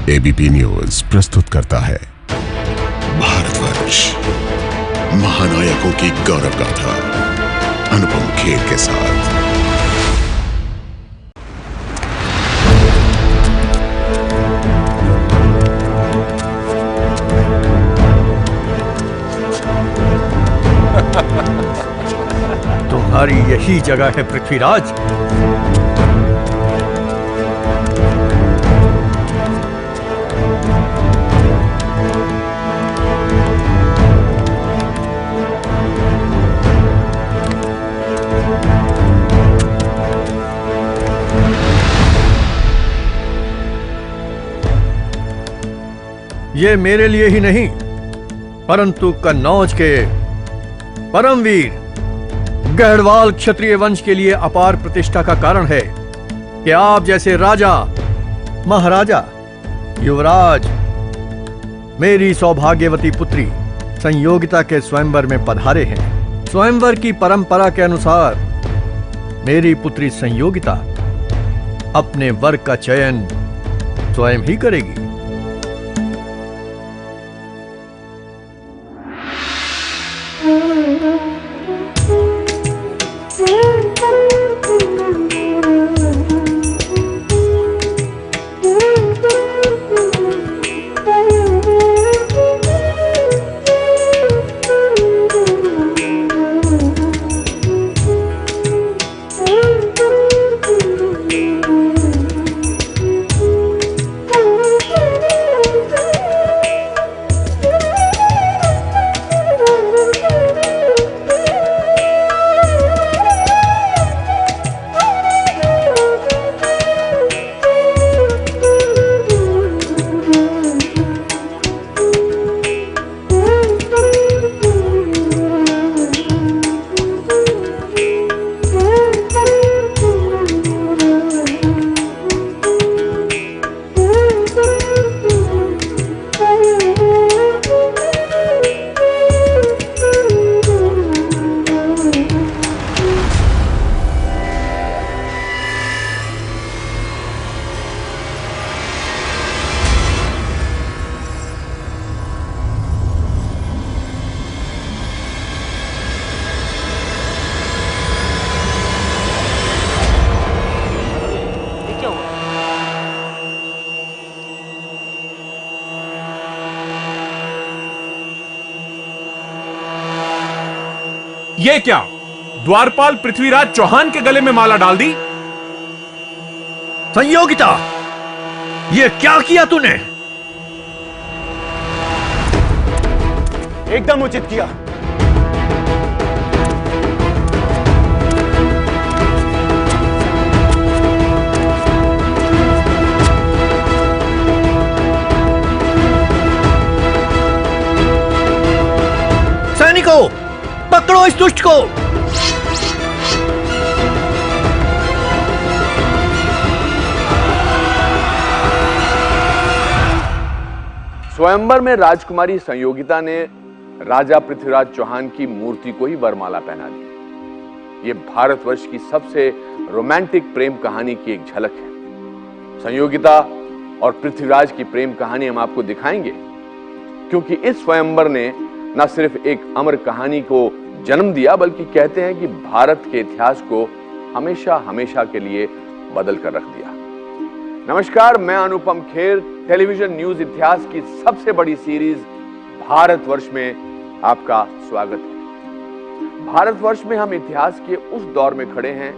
ABP news प्रस्तुत करता है भारतवर्ष, महानायकों की गौरव गाथा, अनुपम खेर के साथ। तुम्हारी यही जगह है पृथ्वीराज। ये मेरे लिए ही नहीं, परंतु कन्नौज के परमवीर गढ़वाल क्षत्रिय वंश के लिए अपार प्रतिष्ठा का कारण है कि आप जैसे राजा, महाराजा, युवराज मेरी सौभाग्यवती पुत्री संयोगिता के स्वयंवर में पधारे हैं। स्वयंवर की परंपरा के अनुसार मेरी पुत्री संयोगिता अपने वर का चयन स्वयं ही करेगी। ये क्या? द्वारपाल पृथ्वीराज चौहान के गले में माला डाल दी? संयोगिता, ये क्या किया तूने? एकदम उचित किया। सैनिकों, पकड़ो इस दुष्ट को। स्वयंवर में राजकुमारी संयोगिता ने राजा पृथ्वीराज चौहान की मूर्ति को ही वरमाला पहना दी। ये भारतवर्ष की सबसे रोमांटिक प्रेम कहानी की एक झलक है। संयोगिता और पृथ्वीराज की प्रेम कहानी हम आपको दिखाएंगे, क्योंकि इस स्वयंवर ने न सिर्फ एक अमर कहानी को जन्म दिया, बल्कि कहते हैं कि भारत के इतिहास को हमेशा हमेशा के लिए बदल कर रख दिया। नमस्कार, मैं अनुपम खेर। टेलीविजन न्यूज इतिहास की सबसे बड़ी सीरीज भारतवर्ष में आपका स्वागत है। भारतवर्ष में हम इतिहास के उस दौर में खड़े हैं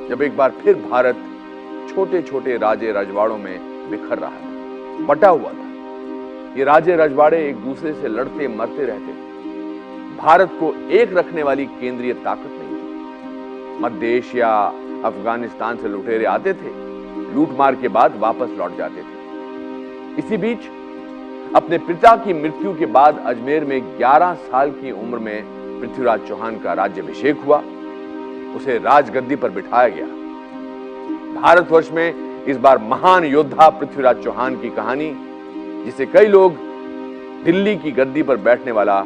जब एक बार फिर भारत छोटे छोटे राजे रजवाड़ों में बिखर रहा था, बटा हुआ था। ये राजे रजवाड़े एक दूसरे से लड़ते मरते रहते थे। भारत को एक रखने वाली केंद्रीय ताकत नहीं थी। मध्य एशिया, अफगानिस्तान से लुटेरे आते थे, लूटमार के बाद वापस लौट जाते थे। इसी बीच अपने पिता की मृत्यु के बाद अजमेर में 11 साल की उम्र में पृथ्वीराज चौहान का राज्याभिषेक हुआ। उसे राजगद्दी पर बिठाया गया। भारतवर्ष में इस बार महान योद्धा पृथ्वीराज चौहान की कहानी, जिसे कई लोग दिल्ली की गद्दी पर बैठने वाला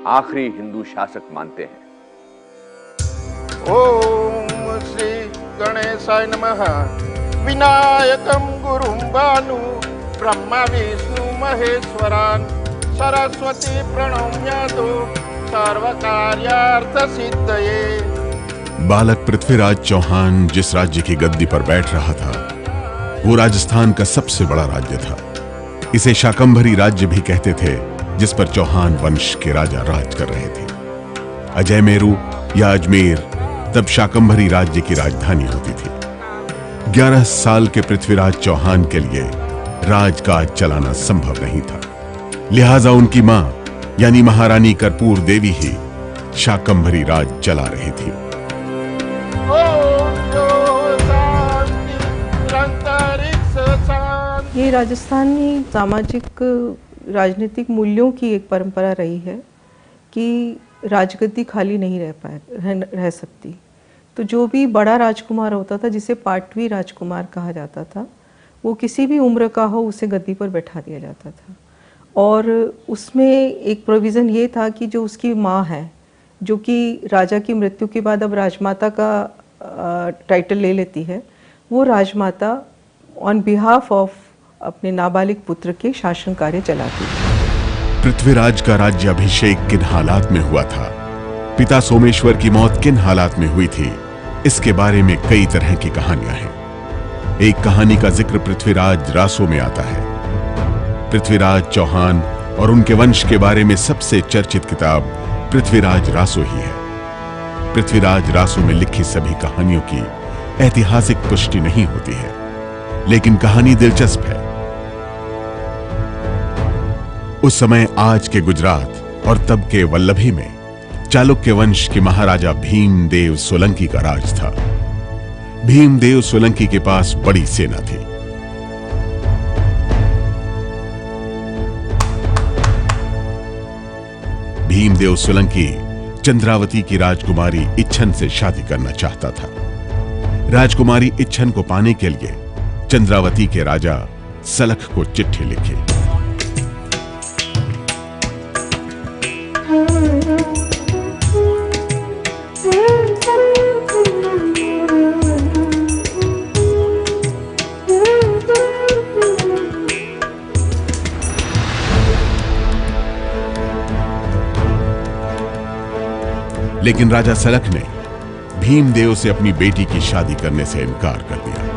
आखिरी हिंदू शासक मानते हैं। ओम श्री गणेशाय नमः। विनायकं गुरुं भानु ब्रह्मा विष्णु महेश्वरान् सरस्वती प्रणम्यातो सर्वकार्यार्थ सिद्धये। बालक पृथ्वीराज चौहान जिस राज्य की गद्दी पर बैठ रहा था वो राजस्थान का सबसे बड़ा राज्य था। इसे शाकंभरी राज्य भी कहते थे, जिस पर चौहान वंश के राजा राज कर रहे थे। अजय मेरू या अजमेर तब शाकंभरी राज्य की राजधानी होती थी। 11 साल के पृथ्वीराज चौहान के लिए राजकाज चलाना संभव नहीं था, लिहाजा उनकी मां यानी महारानी कर्पूर देवी ही शाकंभरी राज चला रही थी। ये राजस्थानी सामाजिक राजनीतिक मूल्यों की एक परंपरा रही है कि राजगद्दी खाली नहीं रह सकती। तो जो भी बड़ा राजकुमार होता था, जिसे पाटवी राजकुमार कहा जाता था, वो किसी भी उम्र का हो उसे गद्दी पर बैठा दिया जाता था। और उसमें एक प्रोविज़न ये था कि जो उसकी माँ है, जो कि राजा की मृत्यु के बाद अब राजमाता का टाइटल ले लेती है, वो राजमाता ऑन बिहाफ ऑफ अपने नाबालिग पुत्र के शासन कार्य चलाती है। पृथ्वीराज का राज्य अभिषेक किन हालात में हुआ था, पिता सोमेश्वर की मौत किन हालात में हुई थी, इसके बारे में कई तरह की कहानियां हैं। एक कहानी का जिक्र पृथ्वीराज रासो में आता है। पृथ्वीराज चौहान और उनके वंश के बारे में सबसे चर्चित किताब पृथ्वीराज रासो ही है। पृथ्वीराज रासो में लिखी सभी कहानियों की ऐतिहासिक पुष्टि नहीं होती है, लेकिन कहानी दिलचस्प है। उस समय आज के गुजरात और तब के वल्लभी में चालुक्य वंश के महाराजा भीमदेव सोलंकी का राज था। भीमदेव सोलंकी के पास बड़ी सेना थी। भीमदेव सोलंकी चंद्रावती की राजकुमारी इच्छन से शादी करना चाहता था। राजकुमारी इच्छन को पाने के लिए चंद्रावती के राजा सलख को चिट्ठी लिखी। लेकिन राजा सलख ने भीमदेव से अपनी बेटी की शादी करने से इनकार कर दिया।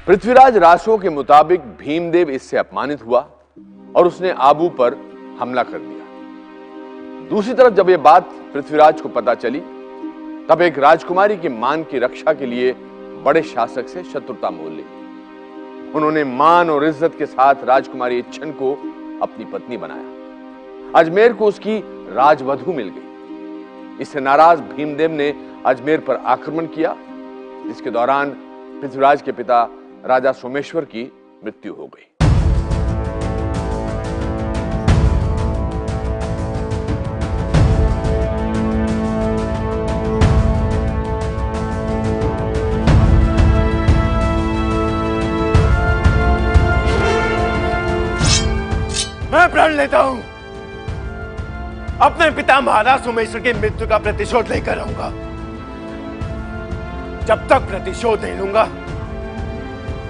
पृथ्वीराज रासो के मुताबिक भीमदेव इससे अपमानित हुआ और उसने आबू पर हमला कर दिया। दूसरी तरफ जब यह बात पृथ्वीराज को पता चली, तब एक राजकुमारी की मान की रक्षा के लिए बड़े शासक से शत्रुता मोल ली। उन्होंने मान और इज्जत के साथ राजकुमारी इच्छन को अपनी पत्नी बनाया। अजमेर को उसकी राजवधु मिल गई। इससे नाराज भीमदेव ने अजमेर पर आक्रमण किया, जिसके दौरान पृथ्वीराज के पिता राजा सोमेश्वर की मृत्यु हो गई। मैं प्रण लेता हूं, अपने पिता महाराज सोमेश्वर की मृत्यु का प्रतिशोध लेकर आऊंगा। जब तक प्रतिशोध नहीं लूंगा,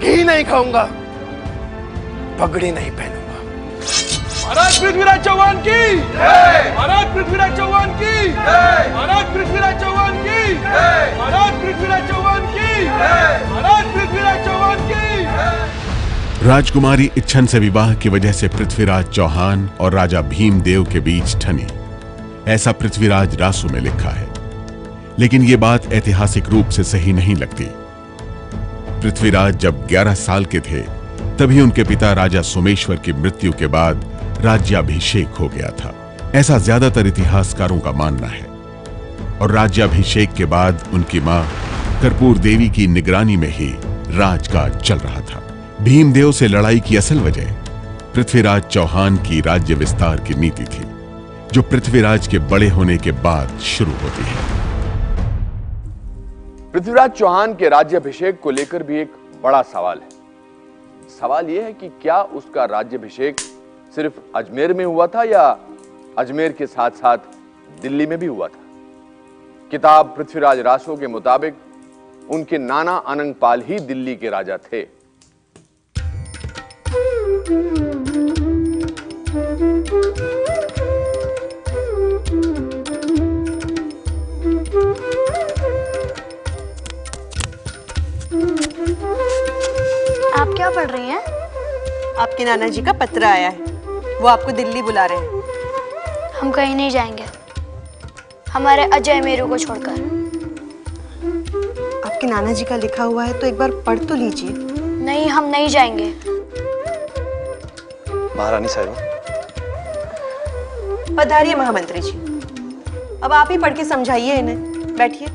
घी नहीं खाऊंगा, पगड़ी नहीं पहनूंगा। महाराज पृथ्वीराज चौहान की जय! महाराज पृथ्वीराज चौहान की जय! महाराज पृथ्वीराज चौहान की जय! महाराज पृथ्वीराज चौहान की जय! महाराज पृथ्वीराज चौहान की जय! राजकुमारी इच्छन से विवाह की वजह से पृथ्वीराज चौहान और राजा भीमदेव के बीच ठनी, ऐसा पृथ्वीराज रासो में लिखा है। लेकिन यह बात ऐतिहासिक रूप से सही नहीं लगती। पृथ्वीराज जब 11 साल के थे, तभी उनके पिता राजा सोमेश्वर की मृत्यु के बाद राज्याभिषेक हो गया था, ऐसा ज्यादातर इतिहासकारों का मानना है। और राज्याभिषेक के बाद उनकी मां कर्पूर देवी की निगरानी में ही राजकाज चल रहा था। भीमदेव से लड़ाई की असल वजह पृथ्वीराज चौहान की राज्य विस्तार की नीति थी, जो पृथ्वीराज के बड़े होने के बाद शुरू होती है। पृथ्वीराज चौहान के राज्याभिषेक को लेकर भी एक बड़ा सवाल है। सवाल यह है कि क्या उसका राज्याभिषेक सिर्फ अजमेर में हुआ था या अजमेर के साथ साथ दिल्ली में भी हुआ था। किताब पृथ्वीराज रासो के मुताबिक उनके नाना अनंगपाल ही दिल्ली के राजा थे। आप क्या पढ़ रही हैं? आपके नाना जी का पत्र आया है, वो आपको दिल्ली बुला रहे हैं। हम कहीं नहीं जाएंगे, हमारे अजय मेरू को छोड़कर। आपके नाना जी का लिखा हुआ है तो एक बार पढ़ तो लीजिए। नहीं, हम नहीं जाएंगे। महारानी साहिबा, पधारिए महामंत्री जी। अब आप ही पढ़ के समझाइए इन्हें। बैठिए।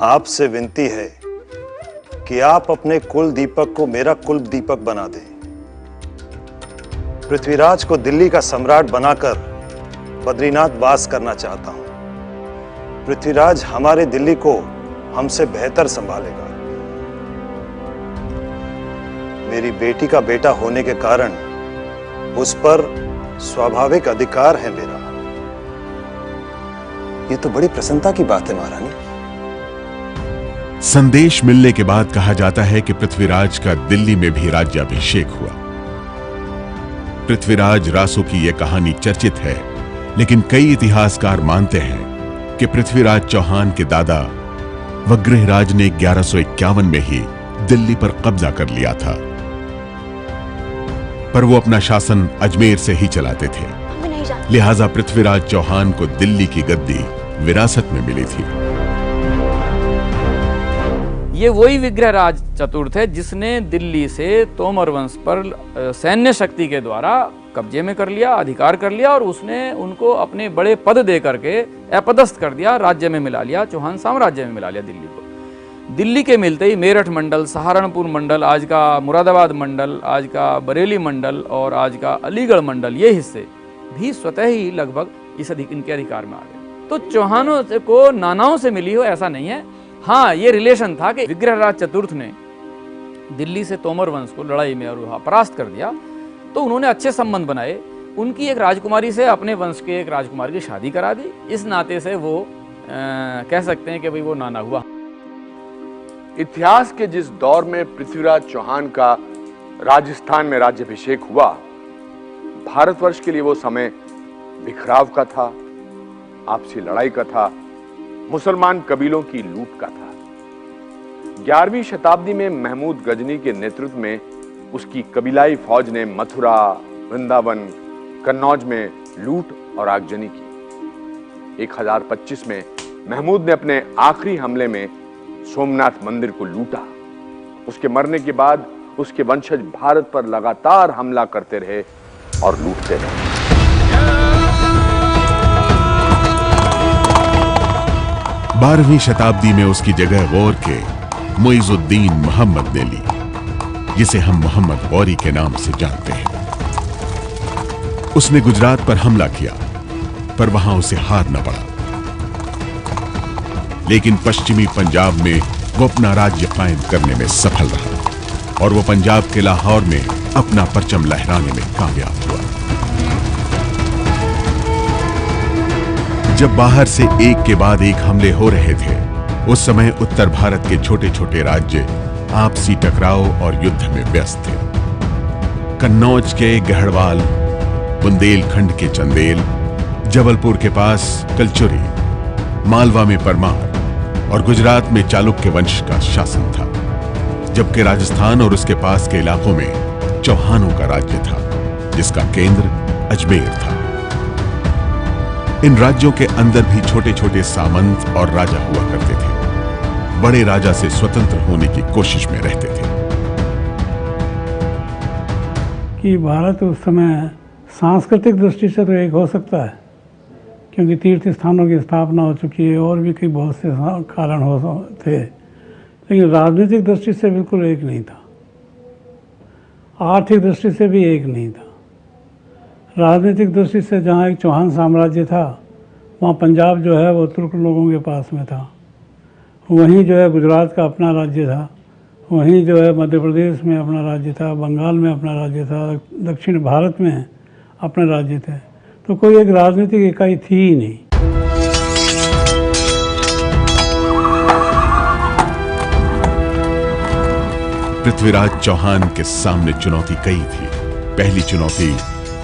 आपसे विनती है कि आप अपने कुल दीपक को मेरा कुल दीपक बना दें। पृथ्वीराज को दिल्ली का सम्राट बनाकर बद्रीनाथ वास करना चाहता हूं। पृथ्वीराज हमारे दिल्ली को हमसे बेहतर संभालेगा। मेरी बेटी का बेटा होने के कारण उस पर स्वाभाविक अधिकार है मेरा। ये तो बड़ी प्रसन्नता की बात है महारानी। संदेश मिलने के बाद कहा जाता है कि पृथ्वीराज का दिल्ली में भी राज्याभिषेक हुआ। पृथ्वीराज रासो की यह कहानी चर्चित है, लेकिन कई इतिहासकार मानते हैं कि पृथ्वीराज चौहान के दादा वग्रहराज ने 1151 में ही दिल्ली पर कब्जा कर लिया था, पर वो अपना शासन अजमेर से ही चलाते थे। हमें नहीं जाना। लिहाजा पृथ्वीराज चौहान को दिल्ली की गद्दी विरासत में मिली थी। ये वही विग्रहराज चतुर्थ है जिसने दिल्ली से तोमर वंश पर सैन्य शक्ति के द्वारा कब्जे में कर लिया, अधिकार कर लिया, और उसने उनको अपने बड़े पद दे करके अपदस्थ कर दिया, राज्य में मिला लिया, चौहान साम्राज्य में मिला लिया दिल्ली को। दिल्ली के मिलते ही मेरठ मंडल, सहारनपुर मंडल, आज का मुरादाबाद मंडल, आज का बरेली मंडल और आज का अलीगढ़ मंडल, ये हिस्से भी स्वतः ही लगभग इनके अधिकार में आ गए। तो चौहानों को नानाओं से मिली हो ऐसा नहीं है। हाँ, ये रिलेशन था कि विग्रहराज चतुर्थ ने दिल्ली से तोमर वंश को लड़ाई में और परास्त कर दिया, तो उन्होंने अच्छे संबंध बनाए। उनकी एक राजकुमारी से अपने वंश के एक राजकुमार की शादी करा दी। इस नाते से वो कह सकते हैं कि भाई वो नाना हुआ। इतिहास के जिस दौर में पृथ्वीराज चौहान का राजस्थान में राज्याभिषेक हुआ, भारतवर्ष के लिए वो समय बिखराव का था, आपसी लड़ाई का था, मुसलमान कबीलों की लूट का था। 11वीं शताब्दी में महमूद गजनी के नेतृत्व में उसकी कबीलाई फौज ने मथुरा, वृंदावन, कन्नौज में लूट और आगजनी की। 1025 में महमूद ने अपने आखिरी हमले में सोमनाथ मंदिर को लूटा। उसके मरने के बाद उसके वंशज भारत पर लगातार हमला करते रहे और लूटते रहे। 12वीं शताब्दी में उसकी जगह गौर के मुइजुद्दीन मोहम्मद ने ली, जिसे हम मोहम्मद गौरी के नाम से जानते हैं। उसने गुजरात पर हमला किया, पर वहां उसे हार न पड़ा, लेकिन पश्चिमी पंजाब में वो अपना राज्य कायम करने में सफल रहा और वो पंजाब के लाहौर में अपना परचम लहराने में कामयाब हुआ। जब बाहर से एक के बाद एक हमले हो रहे थे, उस समय उत्तर भारत के छोटे छोटे राज्य आपसी टकराव और युद्ध में व्यस्त थे। कन्नौज के गढ़वाल, बुंदेलखंड के चंदेल, जबलपुर के पास कलचुरी, मालवा में परमार और गुजरात में चालुक्य वंश का शासन था, जबकि राजस्थान और उसके पास के इलाकों में चौहानों का राज्य था, जिसका केंद्र अजमेर था। इन राज्यों के अंदर भी छोटे छोटे सामंत और राजा हुआ करते थे। बड़े राजा से स्वतंत्र होने की कोशिश में रहते थे। कि भारत उस समय सांस्कृतिक दृष्टि से तो एक हो सकता है, क्योंकि तीर्थ स्थानों की स्थापना हो चुकी है और भी कई बहुत से कारण हो थे, लेकिन राजनीतिक दृष्टि से बिल्कुल एक नहीं था, आर्थिक दृष्टि से भी एक नहीं था। राजनीतिक दृष्टि से जहाँ एक चौहान साम्राज्य था, वहाँ पंजाब जो है वो तुर्क लोगों के पास में था, वहीं जो है गुजरात का अपना राज्य था, वहीं जो है मध्य प्रदेश में अपना राज्य था, बंगाल में अपना राज्य था, दक्षिण भारत में अपने राज्य थे। तो कोई एक राजनीतिक इकाई थी ही नहीं। पृथ्वीराज चौहान के सामने चुनौती कई थी। पहली चुनौती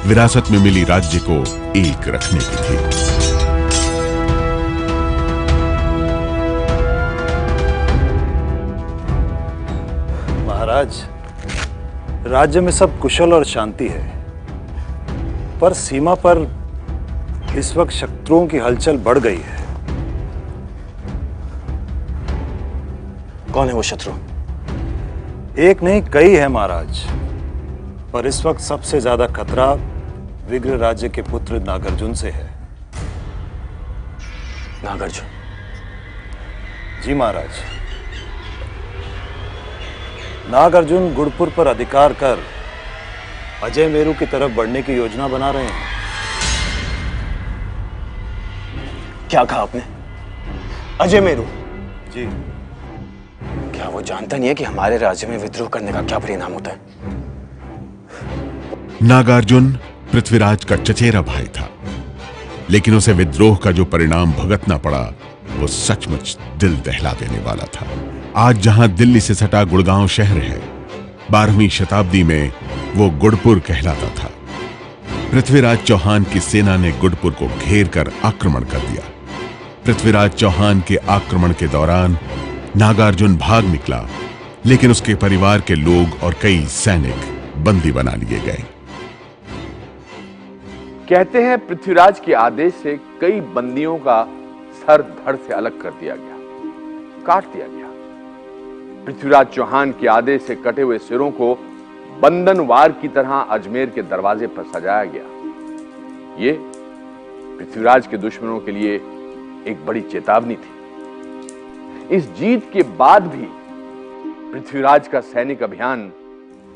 विरासत में मिली राज्य को एक रखने की थी। महाराज, राज्य में सब कुशल और शांति है, पर सीमा पर इस वक्त शत्रुओं की हलचल बढ़ गई है। कौन है वो शत्रु? एक नहीं कई है महाराज, पर इस वक्त सबसे ज्यादा खतरा विग्र राज्य के पुत्र नागार्जुन से है। नागार्जुन? जी महाराज, नागार्जुन गुड़पुर पर अधिकार कर अजय मेरू की तरफ बढ़ने की योजना बना रहे हैं। क्या कहा आपने? अजय मेरू? जी। क्या वो जानता नहीं है कि हमारे राज्य में विद्रोह करने का क्या परिणाम होता है? नागार्जुन पृथ्वीराज का चचेरा भाई था, लेकिन उसे विद्रोह का जो परिणाम भुगतना पड़ा वो सचमुच दिल दहला देने वाला था। आज जहां दिल्ली से सटा गुड़गांव शहर है, 12वीं शताब्दी में वो गुड़पुर कहलाता था। पृथ्वीराज चौहान की सेना ने गुड़पुर को घेर कर आक्रमण कर दिया। पृथ्वीराज चौहान के आक्रमण के दौरान नागार्जुन भाग निकला, लेकिन उसके परिवार के लोग और कई सैनिक बंदी बना लिए गए। कहते हैं पृथ्वीराज के आदेश से कई बंदियों का सर धड़ से अलग कर दिया गया, काट दिया गया। पृथ्वीराज चौहान के आदेश से कटे हुए सिरों को बंधनवार की तरह अजमेर के दरवाजे पर सजाया गया। ये पृथ्वीराज के दुश्मनों के लिए एक बड़ी चेतावनी थी। इस जीत के बाद भी पृथ्वीराज का सैनिक अभियान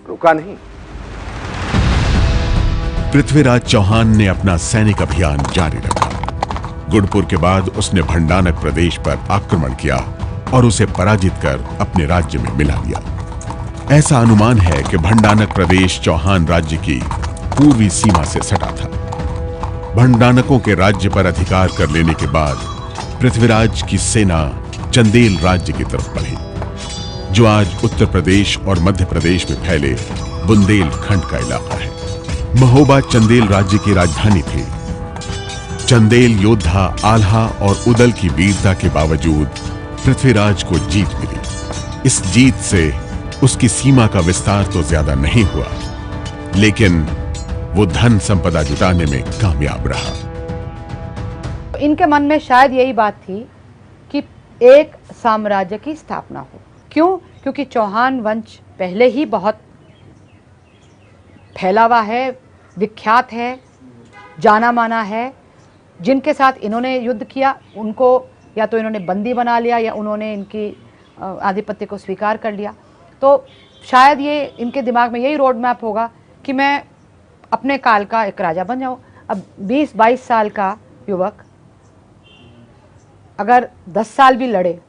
रुका नहीं। पृथ्वीराज चौहान ने अपना सैनिक अभियान जारी रखा। गुड़पुर के बाद उसने भंडानक प्रदेश पर आक्रमण किया और उसे पराजित कर अपने राज्य में मिला लिया। ऐसा अनुमान है कि भंडानक प्रदेश चौहान राज्य की पूर्वी सीमा से सटा था। भंडानकों के राज्य पर अधिकार कर लेने के बाद पृथ्वीराज की सेना चंदेल राज्य की तरफ बढ़ी, जो आज उत्तर प्रदेश और मध्य प्रदेश में फैले बुंदेलखंड का इलाका है। महोबा चंदेल राज्य की राजधानी थी। चंदेल योद्धा आल्हा और उदल की वीरता के बावजूद पृथ्वीराज को जीत मिली। इस जीत से उसकी सीमा का विस्तार तो ज्यादा नहीं हुआ, लेकिन वो धन संपदा जुटाने में कामयाब रहा। इनके मन में शायद यही बात थी कि एक साम्राज्य की स्थापना हो। क्यों? क्योंकि चौहान वंश पहले ही बहुत फैला हुआ है, विख्यात है, जाना माना है। जिनके साथ इन्होंने युद्ध किया उनको या तो इन्होंने बंदी बना लिया या उन्होंने इनकी आधिपत्य को स्वीकार कर लिया। तो शायद ये इनके दिमाग में यही रोड मैप होगा कि मैं अपने काल का एक राजा बन जाऊं। अब 20-22 साल का युवक अगर 10 साल भी लड़े,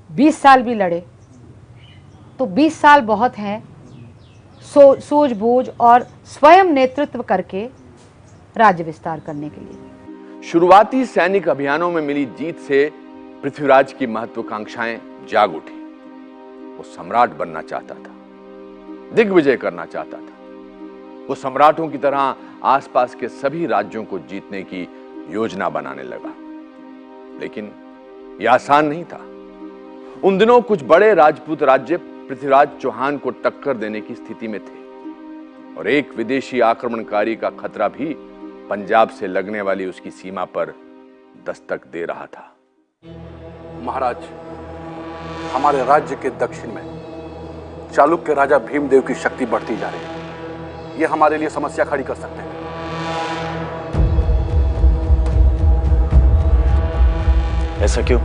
20 साल भी लड़े, तो 20 साल बहुत हैं सूझबूझ और स्वयं नेतृत्व करके राज्य विस्तार करने के लिए। शुरुआती सैनिक अभियानों में मिली जीत से पृथ्वीराज की महत्वाकांक्षाएं जाग उठी। वो सम्राट बनना चाहता था, दिग्विजय करना चाहता था। वो सम्राटों की तरह आसपास के सभी राज्यों को जीतने की योजना बनाने लगा, लेकिन यह आसान नहीं था। उन दिनों कुछ बड़े राजपूत राज्य पृथ्वीराज चौहान को टक्कर देने की स्थिति में थे और एक विदेशी आक्रमणकारी का खतरा भी पंजाब से लगने वाली उसकी सीमा पर दस्तक दे रहा था। महाराज, हमारे राज्य के दक्षिण में चालुक्य राजा भीमदेव की शक्ति बढ़ती जा रही है। यह हमारे लिए समस्या खड़ी कर सकते हैं। ऐसा क्यों?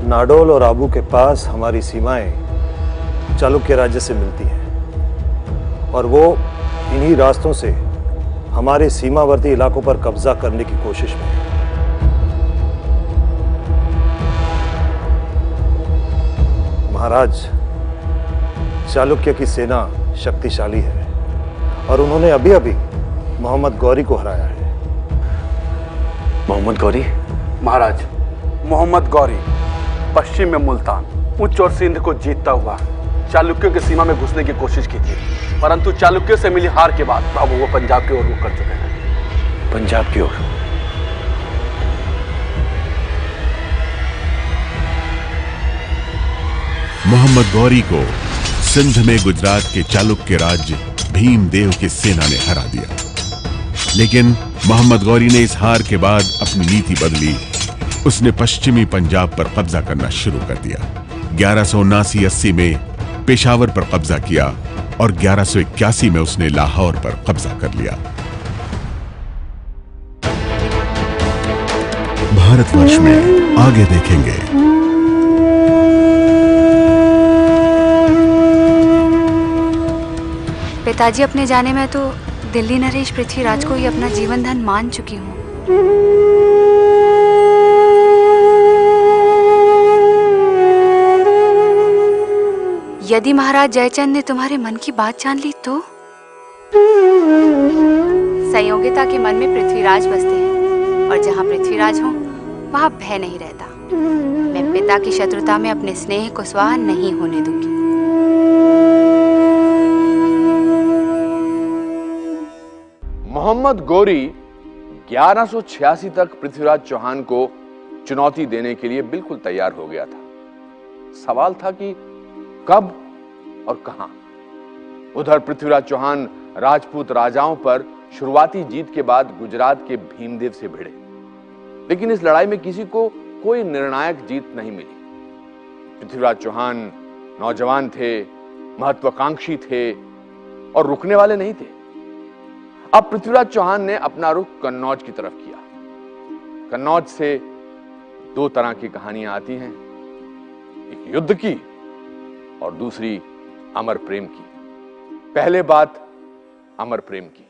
नाडोल और आबू के पास हमारी सीमाएं चालुक्य राज्य से मिलती हैं और वो इन्हीं रास्तों से हमारे सीमावर्ती इलाकों पर कब्जा करने की कोशिश में है। महाराज, चालुक्य की सेना शक्तिशाली है और उन्होंने अभी अभी मोहम्मद गौरी को हराया है। मोहम्मद गौरी? महाराज, मोहम्मद गौरी पश्चिम में मुल्तान, उच्च और सिंध को जीतता हुआ चालुक्यों की सीमा में घुसने की कोशिश की थी, परंतु चालुक्यों से मिली हार के बाद अब वो पंजाब की ओर रुख कर चुके हैं। पंजाब की ओर? मोहम्मद गौरी को सिंध में गुजरात के चालुक्य राज्य भीमदेव की सेना ने हरा दिया, लेकिन मोहम्मद गौरी ने इस हार के बाद अपनी नीति बदली। उसने पश्चिमी पंजाब पर कब्जा करना शुरू कर दिया। 1179-80 में पेशावर पर कब्जा किया और 1181 में उसने लाहौर पर कब्जा कर लिया। भारतवर्ष में आगे देखेंगे। पिताजी, अपने जाने में तो दिल्ली नरेश पृथ्वीराज को ही अपना जीवन धन मान चुकी हूँ। यदि महाराज जयचंद ने तुम्हारे मन की बात जान ली तो? संयोगिता के मन में पृथ्वीराज बसते हैं और जहाँ पृथ्वीराज हो वहाँ भय नहीं रहता। मैं पिता की शत्रुता में अपने स्नेह को स्वाहा नहीं होने दूंगी। मोहम्मद गौरी 1186 तक पृथ्वीराज चौहान को चुनौती देने के लिए बिल्कुल तैयार हो गया था। सवाल था कि कब और कहां। उधर पृथ्वीराज चौहान राजपूत राजाओं पर शुरुआती जीत के बाद गुजरात के भीमदेव से भिड़े, लेकिन इस लड़ाई में किसी को कोई निर्णायक जीत नहीं मिली। पृथ्वीराज चौहान नौजवान थे, महत्वाकांक्षी थे और रुकने वाले नहीं थे। अब पृथ्वीराज चौहान ने अपना रुख कन्नौज की तरफ किया। कन्नौज से दो तरह की कहानियां आती हैं, एक युद्ध की और दूसरी अमर प्रेम की। पहले बात अमर प्रेम की।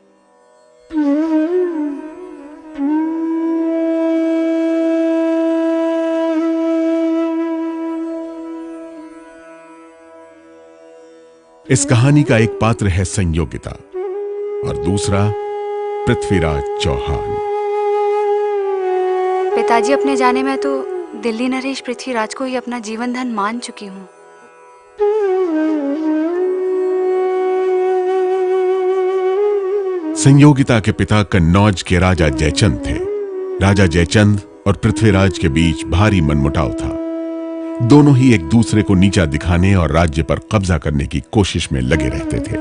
इस कहानी का एक पात्र है संयोगिता और दूसरा पृथ्वीराज चौहान। पिताजी, अपने जाने में तो दिल्ली नरेश पृथ्वीराज को ही अपना जीवन धन मान चुकी हूँ। संयोगिता के पिता कन्नौज के राजा जयचंद थे। राजा जयचंद और पृथ्वीराज के बीच भारी मनमुटाव था। दोनों ही एक दूसरे को नीचा दिखाने और राज्य पर कब्जा करने की कोशिश में लगे रहते थे।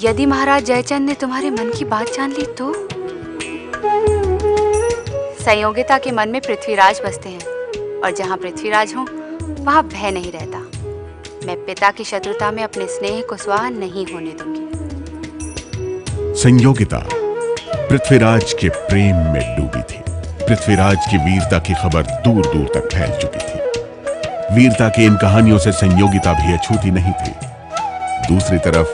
यदि महाराज जयचंद ने तुम्हारे मन की बात जान ली तो? संयोगिता के मन में पृथ्वीराज बसते हैं और जहाँ पृथ्वीराज हो वहाँ भय नहीं रहता। मैं पिता की शत्रुता में अपने स्नेह को स्वाहा नहीं होने दूंगी। संयोगिता पृथ्वीराज के प्रेम में डूबी थी। पृथ्वीराज की वीरता की खबर दूर दूर तक फैल चुकी थी। वीरता की इन कहानियों से संयोगिता भी अछूती नहीं थी। दूसरी तरफ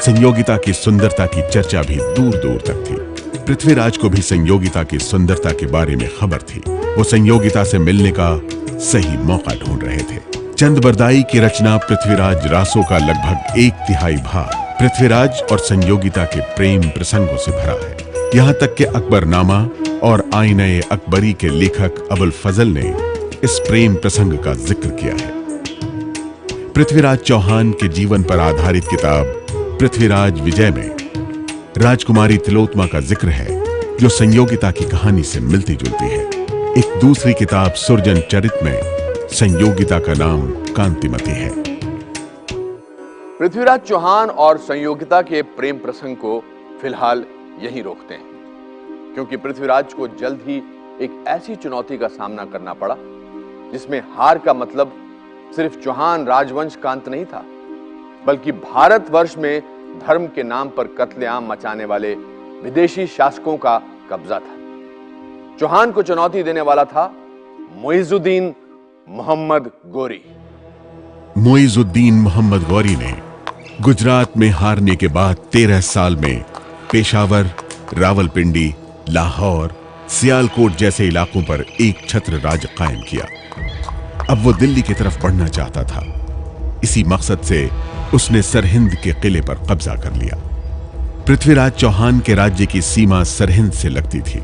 संयोगिता की सुंदरता की चर्चा भी दूर दूर तक थी। पृथ्वीराज को भी संयोगिता की सुंदरता के बारे में खबर थी। वो संयोगिता से मिलने का सही मौका ढूंढ रहे थे। चंदबरदाई की रचना पृथ्वीराज रासों का लगभग 1/3 भाग पृथ्वीराज और संयोगिता के प्रेम प्रसंगों से भरा है। यहाँ तक कि अकबरनामा और आईने अकबरी के लेखक अबुल फजल ने इस प्रेम प्रसंग का जिक्र किया है। पृथ्वीराज चौहान के जीवन पर आधारित किताब पृथ्वीराज विजय में राजकुमारी तिलोत्तमा का जिक्र है, जो संयोगिता की कहानी से मिलती जुलती है। एक दूसरी किताब सुरजन चरित में संयोगिता का नाम कांतिमती है। पृथ्वीराज चौहान और संयोगिता के प्रेम प्रसंग को फिलहाल यही रोकते हैं, क्योंकि पृथ्वीराज को जल्द ही एक ऐसी चुनौती का सामना करना पड़ा जिसमें हार का मतलब सिर्फ चौहान राजवंश का अंत नहीं था, बल्कि भारतवर्ष में धर्म के नाम पर कत्लेआम मचाने वाले विदेशी शासकों का कब्जा था। चौहान को चुनौती देने वाला था मुइजुद्दीन मोहम्मद गौरी। मुइजुद्दीन मोहम्मद गौरी ने गुजरात में हारने के बाद 13 साल में पेशावर, रावलपिंडी, लाहौर सियालकोट जैसे इलाकों पर एक छत्र राज कायम किया। अब वो दिल्ली की तरफ बढ़ना चाहता था। इसी मकसद से उसने सरहिंद के किले पर कब्जा कर लिया। पृथ्वीराज चौहान के राज्य की सीमा सरहिंद से लगती थी।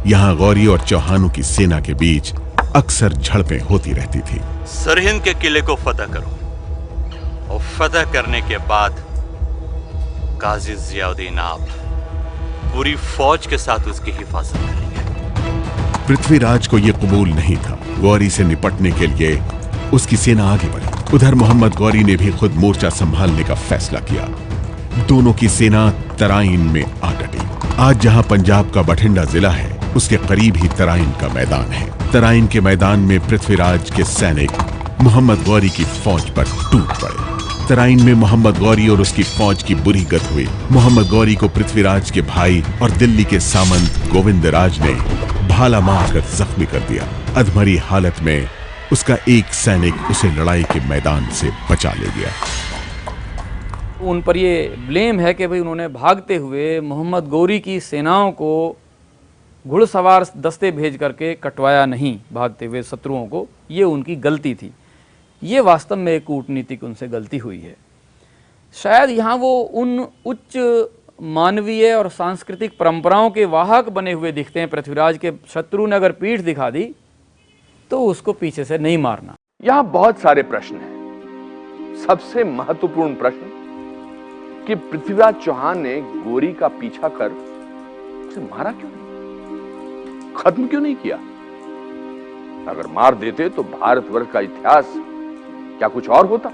यहां गौरी और चौहानों की सेना के बीच अक्सर झड़पें होती रहती थी। सरहिंद के किले को फतह करो और फतह करने के बाद गाजी जियाउद्दीन आप पूरी फौज के साथ उसकी हिफाजत करेंगे। पृथ्वीराज को यह कबूल नहीं था। गौरी से निपटने के लिए उसकी सेना आगे बढ़ी। उधर मोहम्मद गौरी ने भी खुद मोर्चा संभालने का फैसला किया। दोनों की सेना तराइन में आ डटी। आज जहां पंजाब का बठिंडा जिला है, उसके करीब ही तराइन का मैदान है। तराइन के मैदान में पृथ्वीराज के सैनिक मोहम्मद गौरी की फौज पर टूट पड़े। तराइन में मोहम्मद गौरी और उसकी फौज की बुरी गत हुई। मोहम्मद गौरी को पृथ्वीराज के भाई और दिल्ली के सामंत गोविंदराज ने भाला मारकर जख्मी कर दिया। अधमरी हालत में उसका एक सैनिक उसे लड़ाई के मैदान से बचा ले गया। उन पर ये ब्लेम है कि भाई उन्होंने भागते हुए मोहम्मद गौरी की सेनाओं को घुड़सवार दस्ते भेज करके कटवाया नहीं, भागते हुए शत्रुओं को। ये उनकी गलती थी। ये वास्तव में एक कूटनीतिक उनसे गलती हुई है। शायद यहाँ वो उन उच्च मानवीय और सांस्कृतिक परंपराओं के वाहक बने हुए दिखते हैं। पृथ्वीराज के शत्रु ने अगर पीठ दिखा दी तो उसको पीछे से नहीं मारना। यहां बहुत सारे प्रश्न हैं। सबसे महत्वपूर्ण प्रश्न कि पृथ्वीराज चौहान ने गौरी का पीछा कर उसे मारा क्यों नहीं, खत्म क्यों नहीं किया? अगर मार देते तो भारतवर्ष का इतिहास क्या कुछ और होता?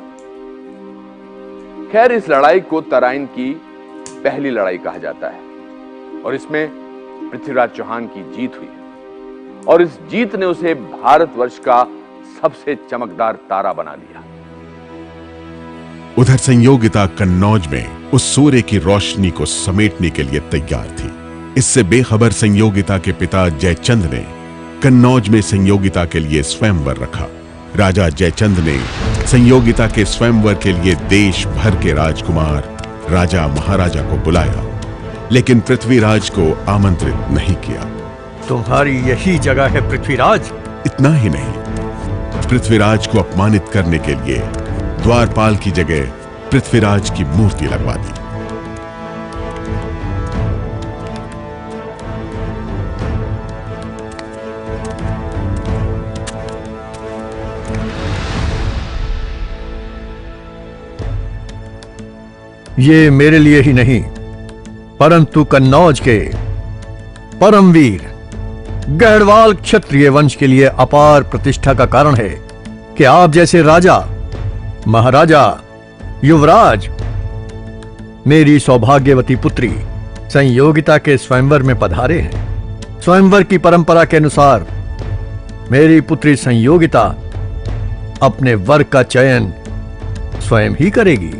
खैर, इस लड़ाई को तराइन की पहली लड़ाई कहा जाता है और इसमें पृथ्वीराज चौहान की जीत हुई और इस जीत ने उसे भारतवर्ष का सबसे चमकदार तारा बना दिया। उधर संयोगिता कन्नौज में उस सूर्य की रोशनी को समेटने के लिए तैयार थी। इससे बेखबर संयोगिता के पिता जयचंद ने कन्नौज में संयोगिता के लिए स्वयंवर रखा। राजा जयचंद ने संयोगिता के स्वयंवर के लिए देश भर के राजकुमार, राजा महाराजा को बुलाया, लेकिन पृथ्वीराज को आमंत्रित नहीं किया। तुम्हारी यही जगह है पृथ्वीराज? इतना ही नहीं, पृथ्वीराज को अपमानित करने के लिए द्वारपाल की जगह पृथ्वीराज की मूर्ति लगवा दी। ये मेरे लिए ही नहीं, परंतु कन्नौज के परमवीर गढ़वाल क्षत्रिय वंश के लिए अपार प्रतिष्ठा का कारण है कि आप जैसे राजा, महाराजा, युवराज मेरी सौभाग्यवती पुत्री संयोगिता के स्वयंवर में पधारे हैं। स्वयंवर की परंपरा के अनुसार मेरी पुत्री संयोगिता अपने वर का चयन स्वयं ही करेगी।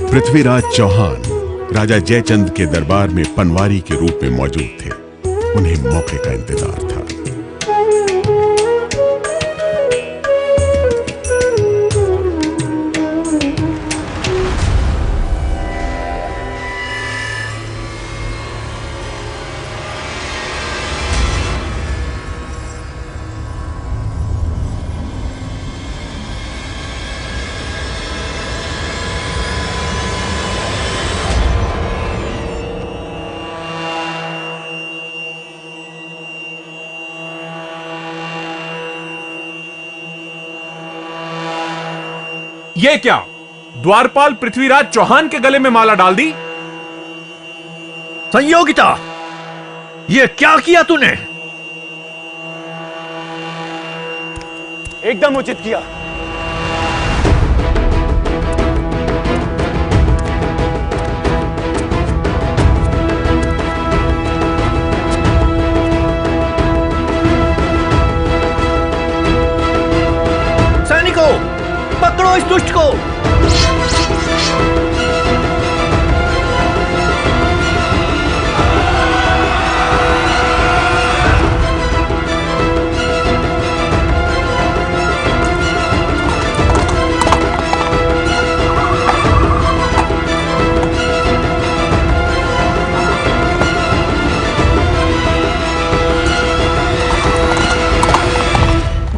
पृथ्वीराज चौहान राजा जयचंद के दरबार में पनवारी के रूप में मौजूद थे। उन्हें मौके का इंतजार था। ये क्या? द्वारपाल पृथ्वीराज चौहान के गले में माला डाल दी? संयोगिता, ये क्या किया तूने? एकदम उचित किया। सैनिकों, पकड़ो इस दुष्ट को।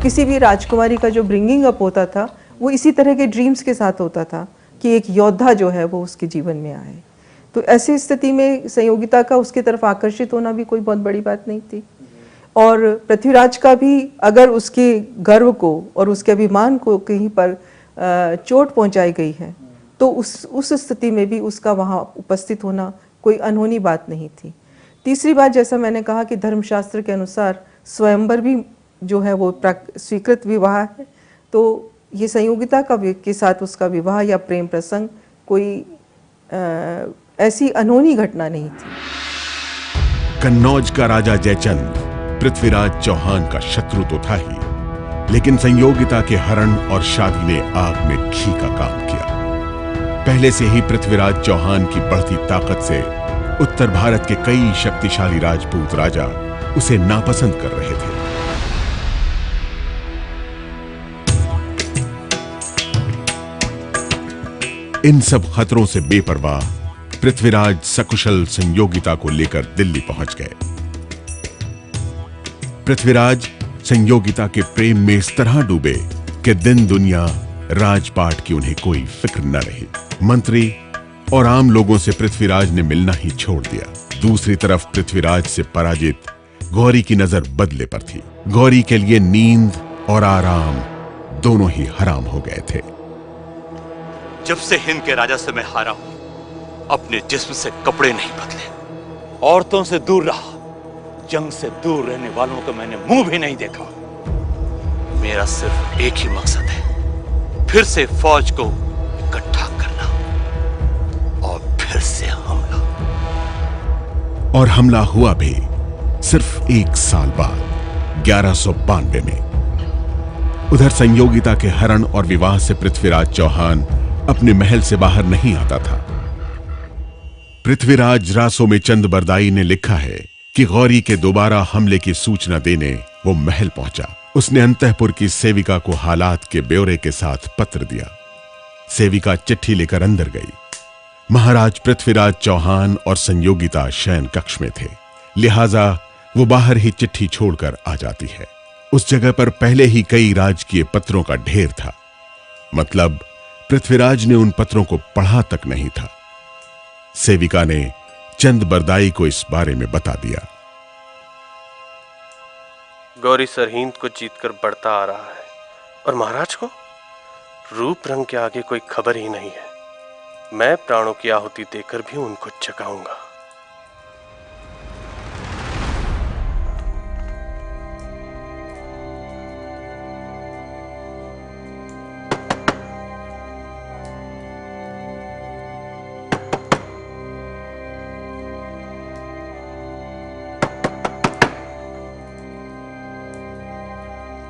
किसी भी राजकुमारी का जो ब्रिंगिंग अप होता था वो इसी तरह के ड्रीम्स के साथ होता था कि एक योद्धा जो है वो उसके जीवन में आए। तो ऐसी स्थिति में संयोगिता का उसकी तरफ आकर्षित होना भी कोई बहुत बड़ी बात नहीं थी। और पृथ्वीराज का भी अगर उसके गर्व को और उसके अभिमान को कहीं पर चोट पहुंचाई गई है तो उस स्थिति में भी उसका वहाँ उपस्थित होना कोई अनहोनी बात नहीं थी। तीसरी बात, जैसा मैंने कहा कि धर्मशास्त्र के अनुसार स्वयंवर भी जो है वो स्वीकृत विवाह है, तो ये संयोगिता के साथ उसका विवाह या प्रेम प्रसंग कोई ऐसी अनहोनी घटना नहीं थी। कन्नौज का राजा जयचंद पृथ्वीराज चौहान का शत्रु तो था ही, लेकिन संयोगिता के हरण और शादी ने आग में घी का काम किया। पहले से ही पृथ्वीराज चौहान की बढ़ती ताकत से उत्तर भारत के कई शक्तिशाली राजपूत राजा उसे नापसंद कर रहे थे। इन सब खतरों से बेपरवाह पृथ्वीराज सकुशल संयोगिता को लेकर दिल्ली पहुंच गए। पृथ्वीराज संयोगिता के प्रेम में इस तरह डूबे कि दिन दुनिया राजपाट की उन्हें कोई फिक्र न रही। मंत्री और आम लोगों से पृथ्वीराज ने मिलना ही छोड़ दिया। दूसरी तरफ पृथ्वीराज से पराजित गौरी की नजर बदले पर थी। गौरी के लिए नींद और आराम दोनों ही हराम हो गए थे। जब से हिंद के राजा से मैं हारा हूं, अपने जिस्म से कपड़े नहीं बदले, औरतों से दूर रहा, जंग से दूर रहने वालों को मैंने मुंह भी नहीं देखा। मेरा सिर्फ एक ही मकसद है, फिर से फौज को इकट्ठा करना और फिर से हमला। और हमला हुआ भी सिर्फ 1 साल बाद 1192 में। उधर संयोगिता के हरण और विवाह से पृथ्वीराज चौहान अपने महल से बाहर नहीं आता था। पृथ्वीराज रासो में चंद बरदाई ने लिखा है कि गौरी के दोबारा हमले की सूचना देने वो महल पहुंचा। उसने अंतःपुर की सेविका को हालात के ब्यौरे के साथ पत्र दिया। सेविका चिट्ठी लेकर अंदर गई। महाराज पृथ्वीराज चौहान और संयोगिता शयन कक्ष में थे, लिहाजा वो बाहर ही चिट्ठी छोड़कर आ जाती है। उस जगह पर पहले ही कई राजकीय पत्रों का ढेर था, मतलब पृथ्वीराज ने उन पत्रों को पढ़ा तक नहीं था। सेविका ने चंद बरदाई को इस बारे में बता दिया। गौरी सरहिंद को जीतकर बढ़ता आ रहा है और महाराज को रूप रंग के आगे कोई खबर ही नहीं है। मैं प्राणों की आहुति देकर भी उनको जगाऊंगा।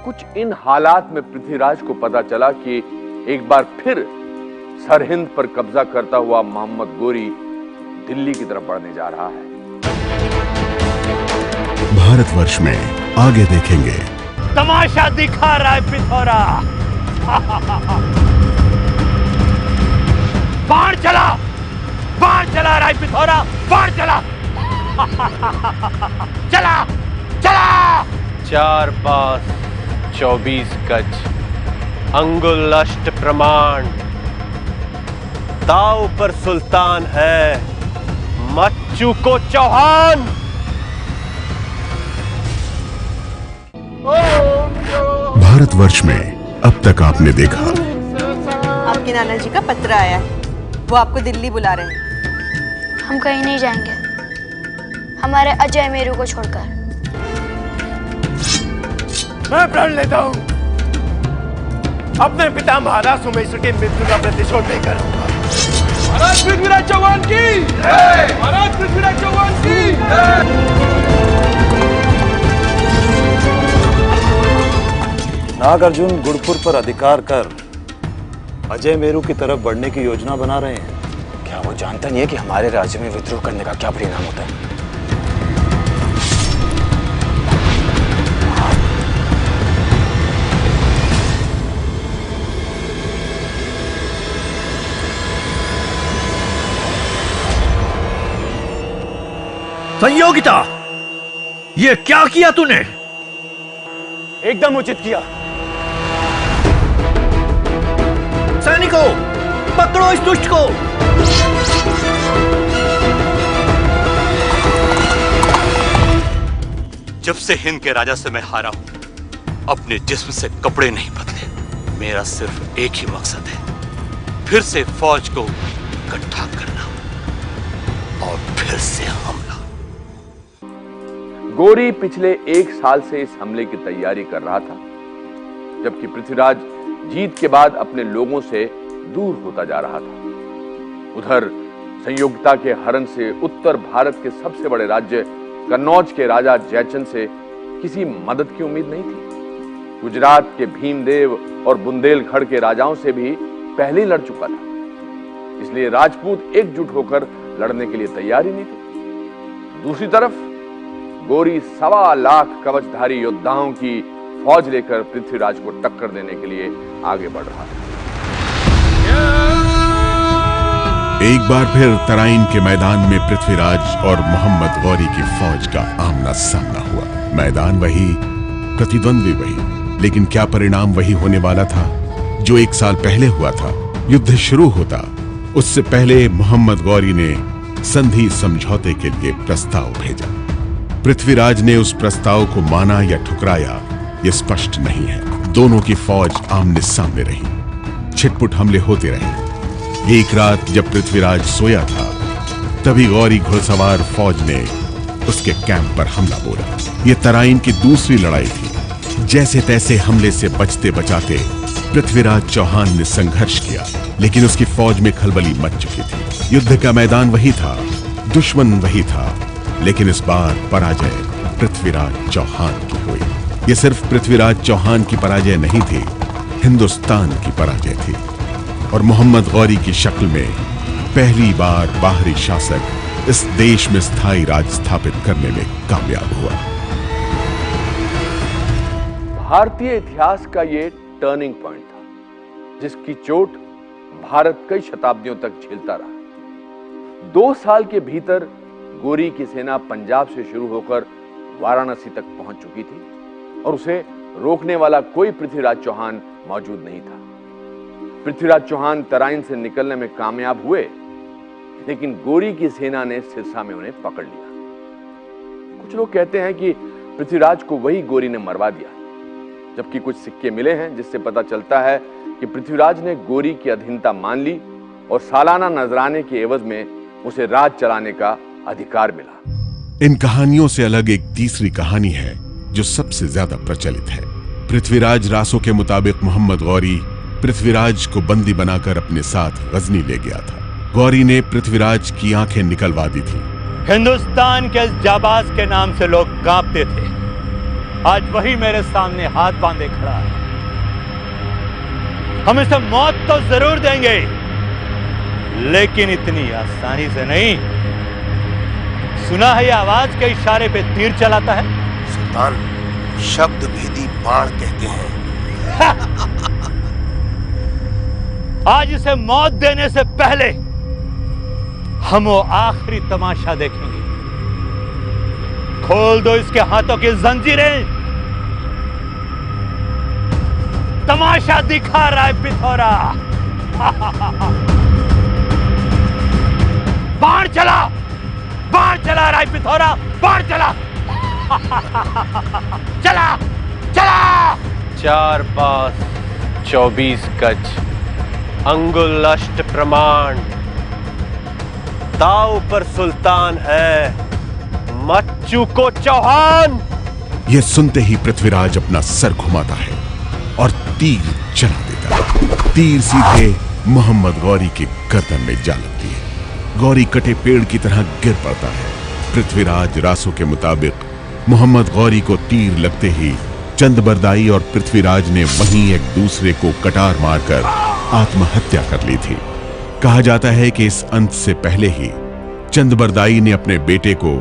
कुछ इन हालात में पृथ्वीराज को पता चला कि एक बार फिर सरहिंद पर कब्जा करता हुआ मोहम्मद गोरी दिल्ली की तरफ बढ़ने जा रहा है। भारतवर्ष में आगे देखेंगे। तमाशा दिखा रहा है पिथौरा। बाण चला रहा है पिथौरा, बाण चला। चला चला। 4 पास 24 गज, अंगुल अष्ट प्रमाण। दाव पर सुल्तान है, मत चूको चौहान। भारतवर्ष में अब तक आपने देखा आपके नाना जी का पत्र आया है, वो आपको दिल्ली बुला रहे हैं। हम कहीं नहीं जाएंगे, हमारे अजय मेरू को छोड़कर। मैं प्रण लेता हूं, अपने पिता महाराज सोमेश्वर की मृत्यु का प्रतिशोध लेकर रहूंगा। महाराज पृथ्वीराज चौहान की जय। महाराज पृथ्वीराज चौहान की जय। नागार्जुन गुड़पुर पर अधिकार कर अजय मेरू की तरफ बढ़ने की योजना बना रहे हैं। क्या वो जानता नहीं है कि हमारे राज्य में विद्रोह करने का क्या परिणाम होता है? संयोगिता, ये क्या किया तूने? एकदम उचित किया। सैनिकों, पकड़ो इस दुष्ट को। जब से हिंद के राजा से मैं हारा हूं, अपने जिस्म से कपड़े नहीं बदले। मेरा सिर्फ एक ही मकसद है, फिर से फौज को इकट्ठा करना और फिर से हमला। गोरी पिछले 1 साल से इस हमले की तैयारी कर रहा था, जबकि पृथ्वीराज जीत के बाद अपने लोगों से दूर होता जा रहा था। उधर संयोगिता के हरण से उत्तर भारत के सबसे बड़े राज्य कन्नौज के राजा जयचंद से किसी मदद की उम्मीद नहीं थी। गुजरात के भीमदेव और बुंदेलखंड के राजाओं से भी पहले ही लड़ चुका था, इसलिए राजपूत एकजुट होकर लड़ने के लिए तैयार ही नहीं थे। दूसरी तरफ गोरी 1.25 लाख कवचधारी योद्धाओं की फौज लेकर पृथ्वीराज को टक्कर देने के लिए आगे बढ़ रहा था। एक बार फिर तराइन के मैदान में पृथ्वीराज और मोहम्मद गौरी की फौज का आमना सामना हुआ। मैदान वही, प्रतिद्वंद्वी वही, लेकिन क्या परिणाम वही होने वाला था जो 1 साल पहले हुआ था। युद्ध शुरू होता उससे पहले मोहम्मद गौरी ने संधि समझौते के लिए प्रस्ताव भेजा। पृथ्वीराज ने उस प्रस्ताव को माना या ठुकराया, यह स्पष्ट नहीं है। दोनों की फौज आमने सामने रही, छिटपुट हमले होते रहे। एक रात जब पृथ्वीराज सोया था, तभी गौरी घुड़सवार फौज ने उसके कैंप पर हमला बोला। यह तराइन की दूसरी लड़ाई थी। जैसे तैसे हमले से बचते बचाते पृथ्वीराज चौहान ने संघर्ष किया, लेकिन उसकी फौज में खलबली मच चुकी थी। युद्ध का मैदान वही था, दुश्मन वही था, लेकिन इस बार पराजय पृथ्वीराज चौहान की हुई। यह सिर्फ पृथ्वीराज चौहान की पराजय नहीं थी, हिंदुस्तान की पराजय थी। और मोहम्मद गौरी की शक्ल में पहली बार बाहरी शासक इस देश में स्थायी राज स्थापित करने में कामयाब हुआ। भारतीय इतिहास का ये टर्निंग पॉइंट था, जिसकी चोट भारत कई शताब्दियों तक झेलता रहा। 2 साल के भीतर गोरी की सेना पंजाब से शुरू होकर वाराणसी तक पहुंच चुकी थी और उसे रोकने वाला कोई पृथ्वीराज चौहान मौजूद नहीं था। पृथ्वीराज चौहान तराइन से निकलने में कामयाब हुए, लेकिन गोरी की सेना ने सिरसा में उन्हें पकड़ लिया। कुछ लोग कहते हैं कि पृथ्वीराज को वही गोरी ने मरवा दिया, जबकि कुछ सिक्के मिले हैं जिससे पता चलता है कि पृथ्वीराज ने गोरी की अधीनता मान ली और सालाना नजराने के एवज में उसे राज चलाने का अधिकार मिला। इन कहानियों से अलग एक तीसरी कहानी है जो सबसे ज्यादा प्रचलित है। पृथ्वीराज रासो के मुताबिक मोहम्मद गौरी पृथ्वीराज को बंदी बनाकर अपने साथ गजनी ले गया था। गौरी ने पृथ्वीराज की आंखें निकलवा दी थी। हिंदुस्तान के जाबाज के नाम से लोग कांपते थे, आज वही मेरे सामने हाथ बांधे खड़ा है। हम इसे मौत तो जरूर देंगे, लेकिन इतनी आसानी से नहीं। सुना है ये आवाज के इशारे पे तीर चलाता है। सुल्तान, शब्द भेदी बाण कहते हैं। आज इसे मौत देने से पहले हम वो आखिरी तमाशा देखेंगे। खोल दो इसके हाथों की जंजीरें। तमाशा दिखा रहा है पिथौरा। बाण चला, बाण चला रहा है पिथौरा, बाण चला। चला चला। 4 पास 24 गज अंगुल अष्ट प्रमाण, दाव पर सुल्तान है, मच्चू को चौहान। यह सुनते ही पृथ्वीराज अपना सर घुमाता है और तीर चला देता है। तीर सीधे मोहम्मद गौरी के गर्दन में जा लगती है। गौरी कटे पेड़ की तरह गिर पड़ता है। पृथ्वीराज रासो के मुताबिक मोहम्मद गौरी को तीर लगते ही चंदबरदाई और पृथ्वीराज ने वहीं एक दूसरे को कटार मारकर आत्महत्या कर ली थी। कहा जाता है कि इस अंत से पहले ही चंदबरदाई ने अपने बेटे को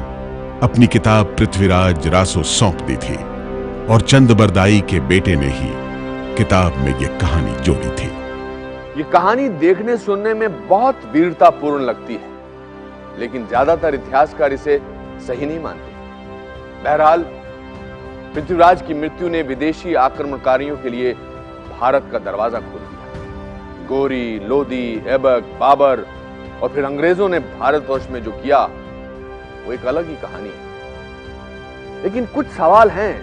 अपनी किताब पृथ्वीराज रासो सौंप दी थी और चंदबरदाई के बेटे ने ही किताब में यह कहानी जोड़ी थी। ये कहानी देखने सुनने में बहुत वीरतापूर्ण लगती है, लेकिन ज्यादातर इतिहासकार इसे सही नहीं मानते। बहरहाल पृथ्वीराज की मृत्यु ने विदेशी आक्रमणकारियों के लिए भारत का दरवाजा खोल दिया। गोरी, लोदी, ऐबक, बाबर और फिर अंग्रेजों ने भारतवर्ष में जो किया वो एक अलग ही कहानी है। लेकिन कुछ सवाल हैं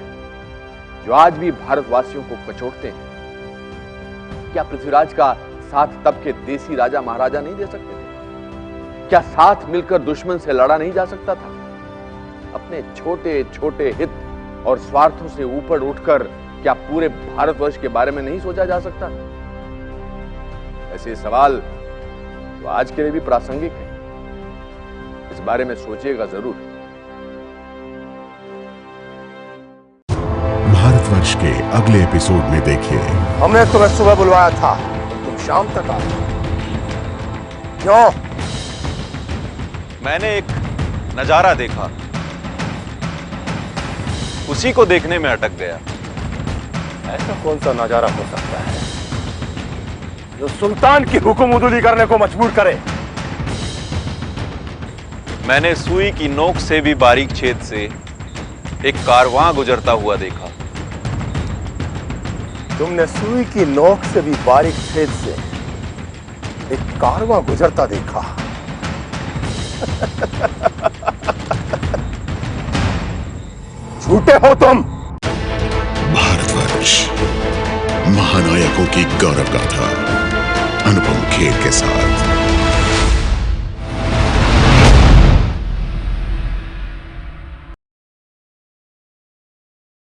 जो आज भी भारतवासियों को कचोटते हैं। क्या पृथ्वीराज का साथ तब के देसी राजा महाराजा नहीं दे सकते थे? क्या साथ मिलकर दुश्मन से लड़ा नहीं जा सकता था? अपने छोटे छोटे हित और स्वार्थों से ऊपर उठकर क्या पूरे भारतवर्ष के बारे में नहीं सोचा जा सकता? ऐसे सवाल तो आज के लिए भी प्रासंगिक है। इस बारे में सोचिएगा जरूर। भारतवर्ष के अगले एपिसोड में देखिए। हमने तुम्हें सुबह बुलवाया था, तुम शाम तक आ गए। क्यों? मैंने एक नजारा देखा, उसी को देखने में अटक गया। ऐसा कौन सा नजारा हो सकता है जो सुल्तान की हुक्म करने को मजबूर करे? मैंने सुई की नोक से भी बारीक छेद से एक कारवां गुजरता हुआ देखा। तुमने सुई की नोक से भी बारीक छेद से एक कारवां गुजरता देखा। झूठे हो तुम। भारतवर्ष, महानायकों की गौरव गाथा अनुपम खेर के साथ